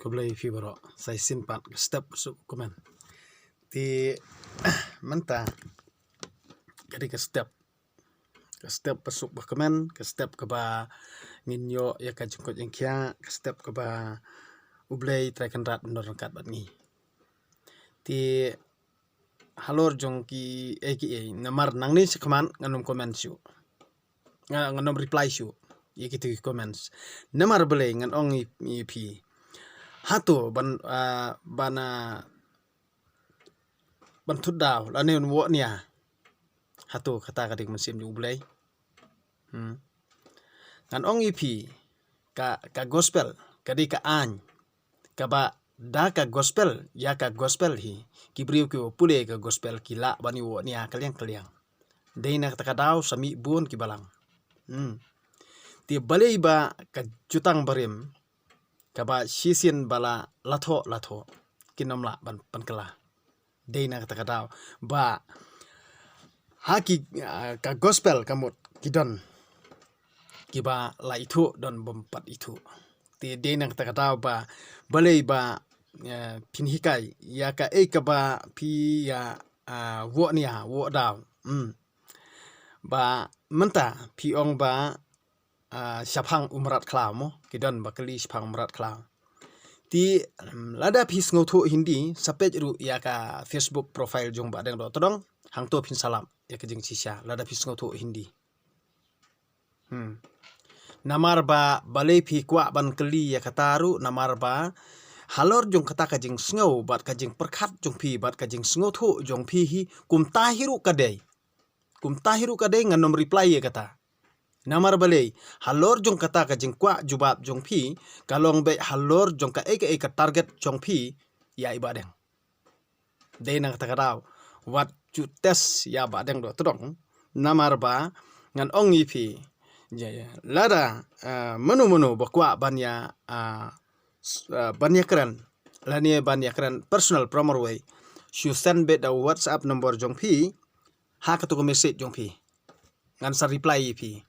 keblai fi baro sai simpat step su komen ti menta kadi ke step pasuk ba komen ke step ke ba nginyo ya ka jengkot yang kia ke step ke ba ublai trai kenrat menor kat bat ni ti halor jong ki namar nang ni sekeman nganom komen su nganom reply su ye gitu comments namar belai ngan ong pi hato bana bantu daw la ne wo nia hato kata kadik mesim ublai ngan ong ipi ka gospel kadi ka an ka ba da ka gospel ya ka gospel hi kibriu ki pule ka gospel kila bani wo nia kaliang deina kata daw sami bun ki balang ti balei ba ka jutang barim ka ba sisin bala latho kinomla ban pankala deina kata daw ba haki ka gospel kamut kidon kiba la itu don bompat itu ti deina kata daw ba balei ba pinhikai ya ka ka ba pi ya wo nia wo daw ba menta pi ong ba syapang umrat klamo kidon bakali syapang umrat klam ti lada pis ngoto hindi sapej ru ya ka Facebook profile jong ba deng do todong hang to pin salam ya ka jing sisha lada pis ngoto hindi namar ba balei pi kwa ban keli ya kataru namar ba halor jong kata ka jing sngo bat ka jing perkhat jong pi bat ka jing sngoto jong pi hi kum tahiru kadai nganom reply ya kata namar balei halor jong kata ka jing kwa jubab jong pi kalong be halor jong ka ka target jong pi ya ibadeng deina kata kadaw wat ju tes ya badeng do todong namar ba ngan ong ipi lada menu bakwa banya keren lani banya keren personal promoter way you send be the WhatsApp number jong pi ha ka to message jong pi ngan sa reply pi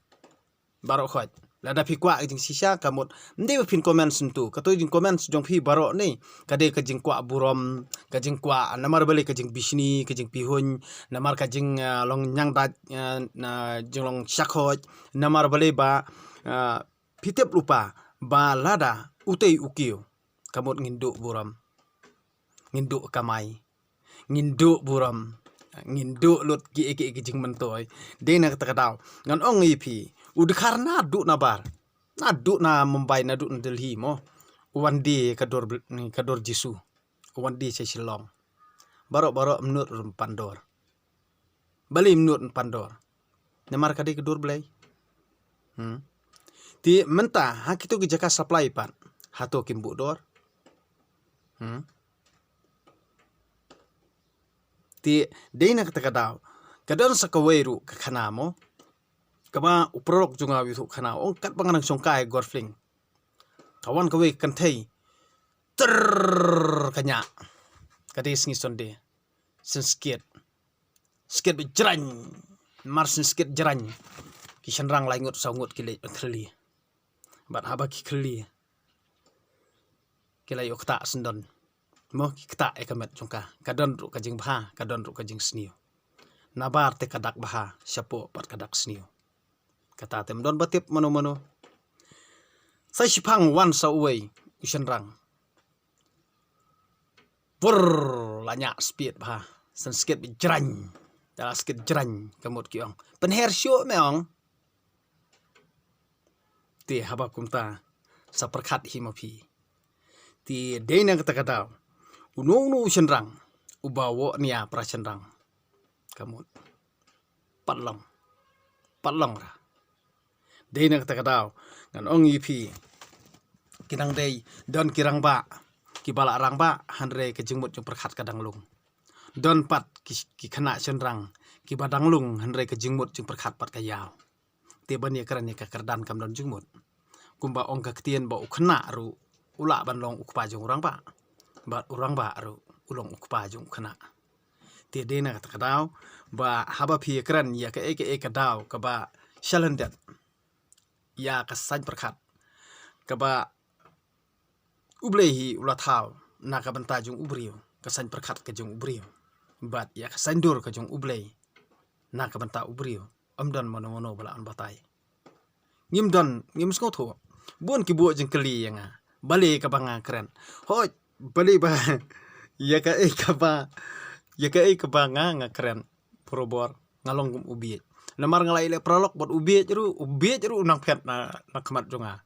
baro khot lada pi kwa jing sisa kamut nde pin comments tu kato jing comments jong pi baro ni kade ka jing kwa burom ka jing kwa namar bale ka jing bisni ka jing pihun namar ka jing long nyang da na jing long shakhoj namar bale ba pitep lupa ba lada utei ukiu kamut ngindu buram ngindu kamai ngindu buram ngindu lut ki jing mentoy de na kata daw ngan ong ipi udkhar na du na bar na du na Mumbai na du na Delhi mo wandi kador jisu wandi se silong baro menut pandor bali menut pandor namar kadi kedor belai ti menta hak itu jaka supply pan hato kimbu dor ti deina kata kadaw kadon sa kaweru kakhanamo kaba uprok junga wisu khana ong kat panganang songkai gorfling kawan kawe kanthei ter kanya kadi singi sonde senskit skit bejrany marsin skit jerany kishan rang laingut saungut kile khli bat haba ki khli kila yok ta sendon mo kita ekamet jongka kadon ru kajing bha kadon ru kajing sniu nabar te kadak bha syapo pat kadak sniu kata tem don batip mano sai sipang wan sa uwei ushan rang pur lanya speed bha san skit bijrany dala skit jrany kamut kiong penher syo meong ti haba kumta sa perkhat himapi ti deina kata kadaw uno ushan rang ubawo nia prashan rang kamut patlong ra deina kata kadaw ngan ong ipi kinang dei don kirang ba kibala rang ba hanre ke jengmut jong perkhat kadang lung don pat ki khana senrang ki badang lung hanre ke jengmut jong perkhat pat kayaw te bani karan ka kardan kam don jengmut kumba ong ka ktien ba ukhna ru ula ban long ukpa jong urang ba bat urang ba ru ulong ukpa jong khana te deina kata kadaw ba haba pi karan ya ka daw ka ba shalandet ya kasan perkhat kaba ublehi ula thau na ka banta jung ubriu kasan perkhat ka jung ubriu bat ya kasan dur ka jung ublei na ka banta ubriu amdan mono bala an batai ngim don ngim sko tho bon ki bu jeng keli yanga bale ka banga keren hoj bale ba ya ka ka ba nga keren probor ngalong gum ubiet lamar ngalai le prolog bot ubiet ru unang pet na khamat jonga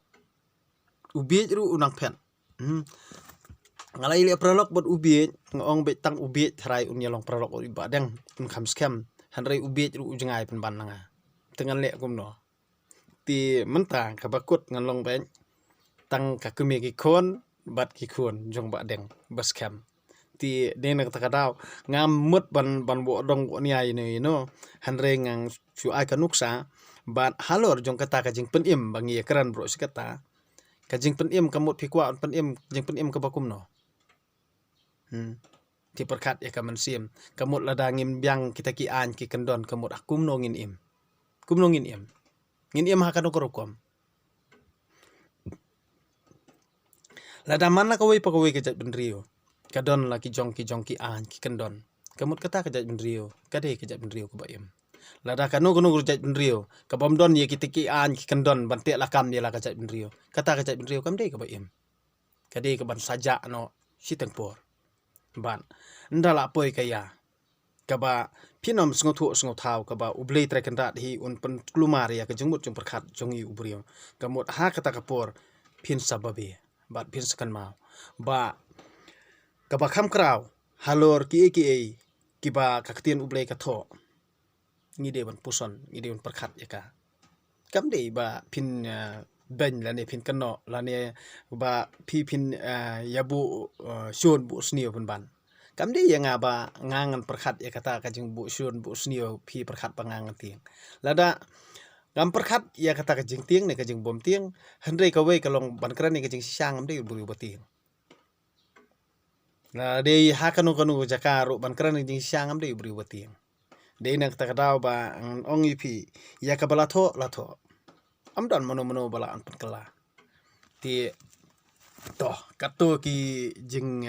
ubiet ru unang pet ngalai le prolog bot ubiet ngong bet tang ubiet thrai un yalong prolog uri badang kham scam hanrai ubiet ru ujengai pen ban nga tengan le gum no ti mentang ka bakut ngalong ben tang ka kumi ki khon bat ki khon jong ba deng bas scam ti denak takadaw ngam mut ban bo dong bo niai ne no hanre ngang su ai kanuksa ban halor jong kata ka jing pen im bangi kran bro sikata ka jing pen im kamut phikwa pen im jing pen im ka bakum no ti perkat ya kaman sim kamut lada ngim byang kita ki an ki kendon kamut akum no ngin im kum no ngin im ha kan korukom lada mana kawai pakawai ka jat benrio kadon la ki jong ki an ki kendon kamut kata ka jat benrio kade ka jat benrio ko bayem lada kanu jat benrio ka bomdon ye ki an ki kendon bante la kam ye la ka jat benrio kata ka jat benrio kam de ka bayem kade ka ban saja no siteng por ban ndala poi kaya kaba pinom sngotu thau kaba ublei trekenda hi un pen klumar ya ka jengmut jung perkhat jongi ubrio kamut ha kata kapor pin sababe bat pin sakan mau ba kaba kham kraw halor ki ba kaktian ublei ka tho ngide ban puson ngide ban perkhat ya ka kam dei ba pin ben la ne pin kanno la ne ba pin yabu shon bu snio ban kam dei yang ba ngangan perkhat ya kata ka jing bu shon bu snio pi perkhat pangangan tiang lada gam perkhat ya kata ka jing tiang ne ka jing bom tiang handrei ka wei ka long ban kran ne ka jing sisang am dei bu tiang na dei ha kanu jakaru ban kran ne jing sisang am dei bu tiang dei nak ta daw ba ong ipi ya ka bala tho am dan mono bala an pen kala ti toh katu ki jing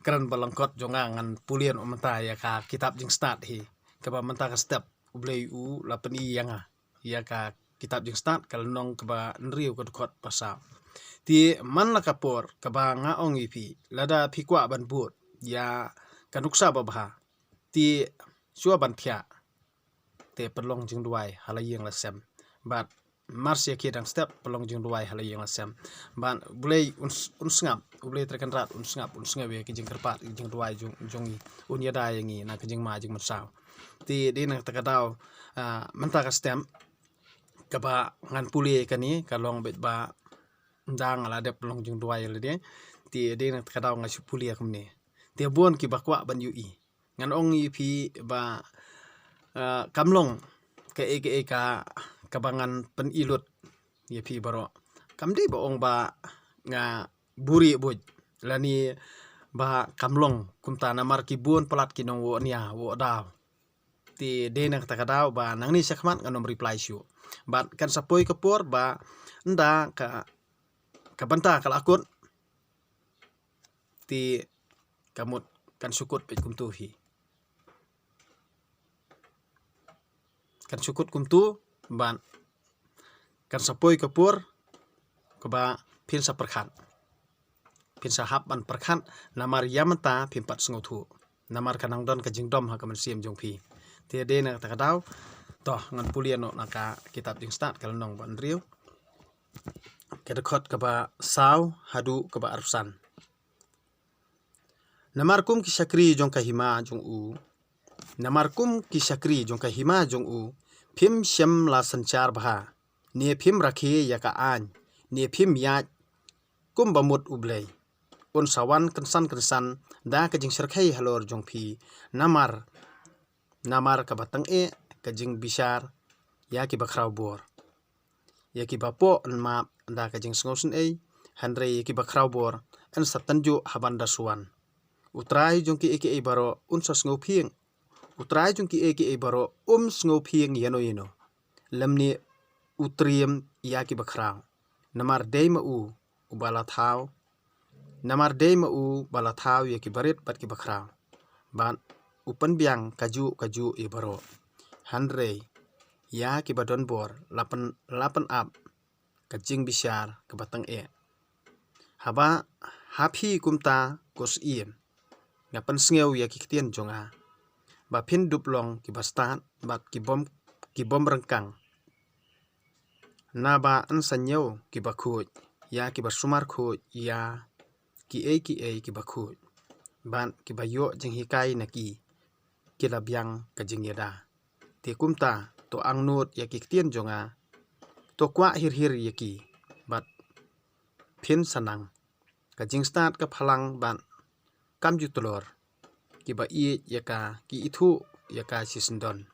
kran balangkot jonga ngan pulian umanta ya ka kitab jing start hi ka ba manta ka step ublei u la pen i yanga ya ka kitab jing start kal nong ka ba nriu ka khot pasa ti man la kapor ka ba nga ong ipi lada phikwa ban but ya kanuksa ba bha ti sua ban thia te pelong jing duai halayeng la sem bat mars ya kidang step pelong jing duai halayeng la sem ban bulei un sngap bulei trekan rat un sngap ya ki jing kerpat jing duai jongi un ya dai ngi na ki jing ma jing masaw ti de na takadaw menta ka stem ka ba ngan puli kani kalong bet ba ndang la de pelong jing duai le de ti de na takadaw nga puli akumne ti bon ki bakwa ban yu i ngan ong i pi ba kamlong ka kabangan pen ilut ye pi baro kamde ba ong ba nga buri buj lani ba kamlong kumta namar ki buon pelat ki nong wo nia wo daw ti de nak takadaw ba nang ni sakmat nganom reply syu bat kan sapoi kapor ba nda ka banta kal akut ti kamut kan sukut pet kumtuhi kan sukut kumtu ban kan sapoi kapur keba pin sa perkhat pin sa hap ban perkhat namar yamata pin pat sngotu namar kanang don ka jingdom ha kaman sim jong pi te de na takadaw toh ngan pulian no naka kitab jing start kal nong ban riu kedekot keba saw hadu keba arsan namar kum ki sakri jong ka hima jong u namarkum ki sakri jong ka hima jong u phim shem la sanchar bha ne phim rakhi ya ka an ne phim ya kum bamut ublei un sawan kansan da ka jing sarkhai halor jong phi namar ka batang e ka jing bishar ya ki bakraw bor ya ki bapo ma da ka jing sngosun e handre ki bakraw bor an satanju habanda suwan utrai jong ki eke baro un sasngo phieng utrai jung ki eke baro sngo phieng yano lamni utriem ya ki bakrang namar deima u ubala thau Namar day ma u bala thaw ya ki barit bat ki bakraw. Ban upan biang kaju i baro. Handre ya ki badon bor lapan ap kajing bisyar ke batang e. Haba hapi kumta kos iem. Ngapan sngeu ya ki ketien jonga. Ba pin duplong ki bastat bat ki bom rengkang. Na ba an sanyeu ki bakhuj ya ki basumar khuj ya ki ki bakhuj. Ban ki bayo jing hikai na ki labyang kajing yada. Te kumta to angnut ya ki ketien jonga. To kwa hir ya ki bat pin sanang. Kajing start ka phalang ban kam jutulor. Ki ba ya ka ki ithu ya ka sisendon.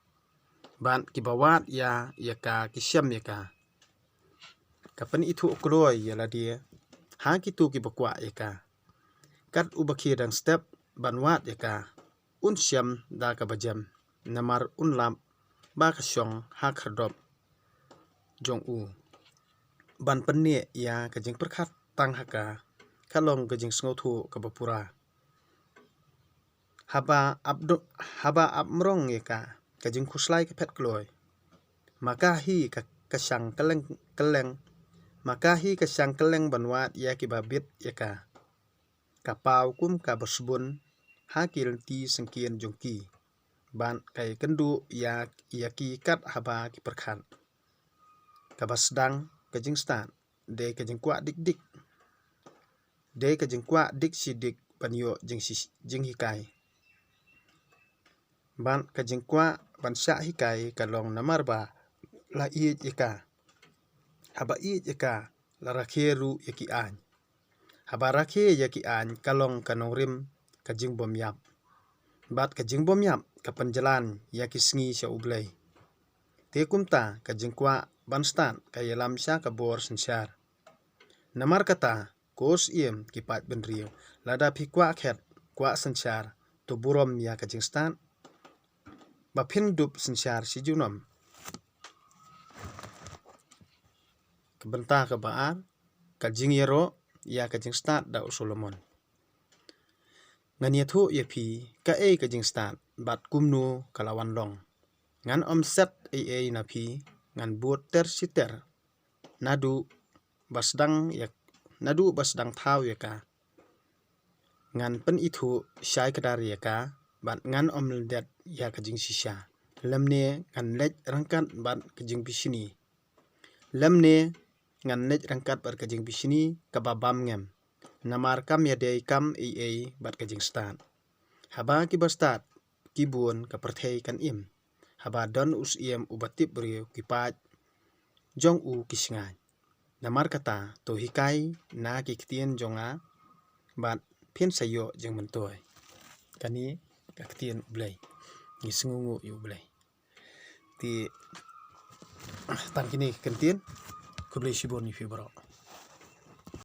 Ban ki bawat ya ka ki syam ya ka. Kapan ithu ukloy ya la dia. Ha ki tu ki bakwa ya ka. Kat ubakhi dang step ban wat ya ka. Un syam da ka bajam. Namar un lap ba ka syong ha khardop jong u. Ban penne ya kajing perkhat tang haka. Kalong kajing sngau thu ka bapura. Haba abmrong ya ka. Kajing kuslai ka pet kloy. Maka hi ka kasyang keleng. Maka hi kasyang keleng banwat ya ki babit ya ka. Kapau kum ka bersebun ha kilenti sengkien jongki. Ban kai kendu ya ki kat haba ki perkhat. Kabasdang kajing stat. De kajing kwa dik. De kajing kwa dik sidik banyo jing hikai. Ban kajing kwa ban syak hikai kalong namar ba la iit ya ka. Haba iit ya ka la rakhe ru ya ki an. Haba rakhe ya ki an kalong kanong rim kajing bom yap. Bat kajing bom yap kapan jalan ya ki sngi sya ublay. Te kumta kajing kwa ban stat kaya lam sya ka bor sensyar. Namar kata kos iem ki pat benriu. Lada pi kwa khet kwa sensyar to burom ya kajing stat. Ba pin dup sensyar si junom. Kebentah kebaan kajing yero ya kajing stat da Solomon. Ngan yathu ya pi ka kajing stat bat kumnu kalawan long. Ngan omset na pi ngan buat siter nadu basdang thaw ya ka. Ngan pen ithu syai kadar ya ka. Bat ngan omlet ya kajing sisya. Lemne ngan lej rangkat bat kajing bisini. Lemne ngan lej rangkat bat kajing bisini kababam ngem. Namar kam ya day kam bat kajing stat. Haba ki bastat kibun ka perthei kan im. Haba don us iem ubatip beriu kipat jong u kisngai. Namar kata to hikai na ki ketien jonga bat pin sayo jeng mentoy. Kani ka ketien ublay. Ngisngungu yu ublay. Ti tang kini kentien kublay sibon ni fi baro.